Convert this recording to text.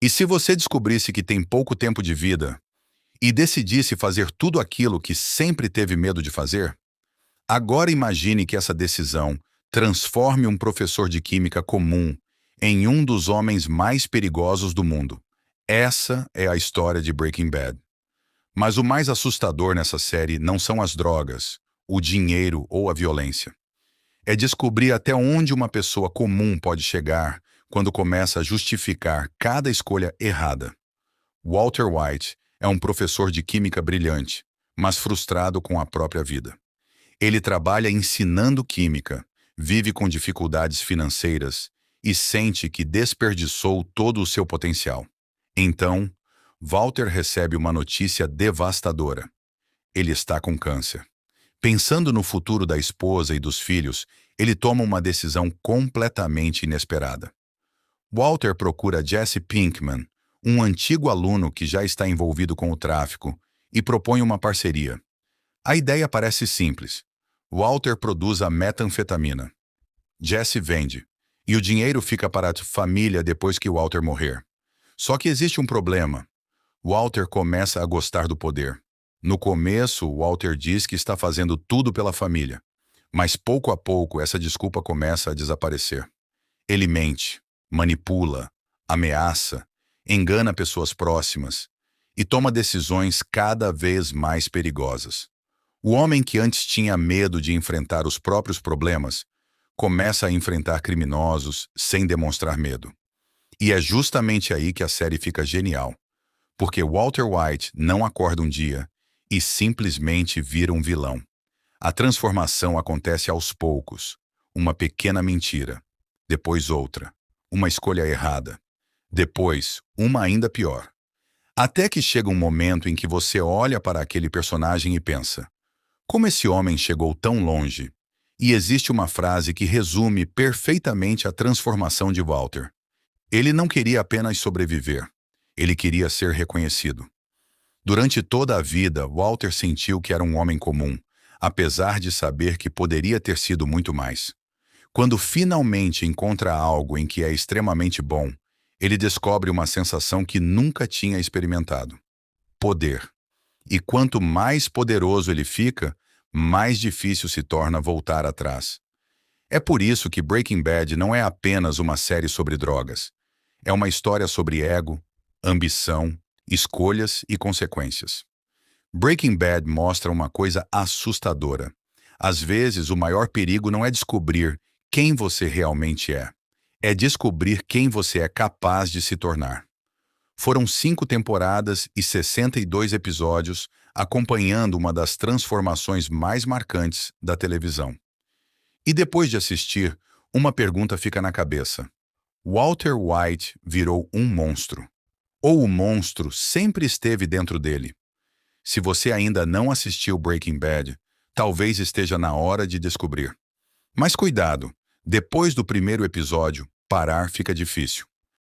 E se você descobrisse que tem pouco tempo de vida e decidisse fazer tudo aquilo que sempre teve medo de fazer? Agora imagine que essa decisão transforme um professor de química comum em um dos homens mais perigosos do mundo. Essa é a história de Breaking Bad. Mas o mais assustador nessa série não são as drogas, o dinheiro ou a violência. É descobrir até onde uma pessoa comum pode chegar quando começa a justificar cada escolha errada. Walter White é um professor de química brilhante, mas frustrado com a própria vida. Ele trabalha ensinando química, vive com dificuldades financeiras e sente que desperdiçou todo o seu potencial. Então, Walter recebe uma notícia devastadora. Ele está com câncer. Pensando no futuro da esposa e dos filhos, ele toma uma decisão completamente inesperada. Walter procura Jesse Pinkman, um antigo aluno que já está envolvido com o tráfico, e propõe uma parceria. A ideia parece simples. Walter produz a metanfetamina. Jesse vende, e o dinheiro fica para a família depois que Walter morrer. Só que existe um problema. Walter começa a gostar do poder. No começo, Walter diz que está fazendo tudo pela família, mas pouco a pouco essa desculpa começa a desaparecer. Ele mente, manipula, ameaça, engana pessoas próximas e toma decisões cada vez mais perigosas. O homem que antes tinha medo de enfrentar os próprios problemas começa a enfrentar criminosos sem demonstrar medo. E é justamente aí que a série fica genial, porque Walter White não acorda um dia e simplesmente vira um vilão. A transformação acontece aos poucos, uma pequena mentira, depois outra, uma escolha errada, depois uma ainda pior. Até que chega um momento em que você olha para aquele personagem e pensa: como esse homem chegou tão longe? E existe uma frase que resume perfeitamente a transformação de Walter. Ele não queria apenas sobreviver, ele queria ser reconhecido. Durante toda a vida, Walter sentiu que era um homem comum, apesar de saber que poderia ter sido muito mais. Quando finalmente encontra algo em que é extremamente bom, ele descobre uma sensação que nunca tinha experimentado: poder. E quanto mais poderoso ele fica, mais difícil se torna voltar atrás. É por isso que Breaking Bad não é apenas uma série sobre drogas. É uma história sobre ego, ambição, escolhas e consequências. Breaking Bad mostra uma coisa assustadora. Às vezes, o maior perigo não é descobrir quem você realmente é descobrir quem você é capaz de se tornar. Foram 5 temporadas e 62 episódios acompanhando uma das transformações mais marcantes da televisão. E depois de assistir, uma pergunta fica na cabeça: Walter White virou um monstro? Ou o monstro sempre esteve dentro dele? Se você ainda não assistiu Breaking Bad, talvez esteja na hora de descobrir. Mas cuidado, depois do primeiro episódio, parar fica difícil.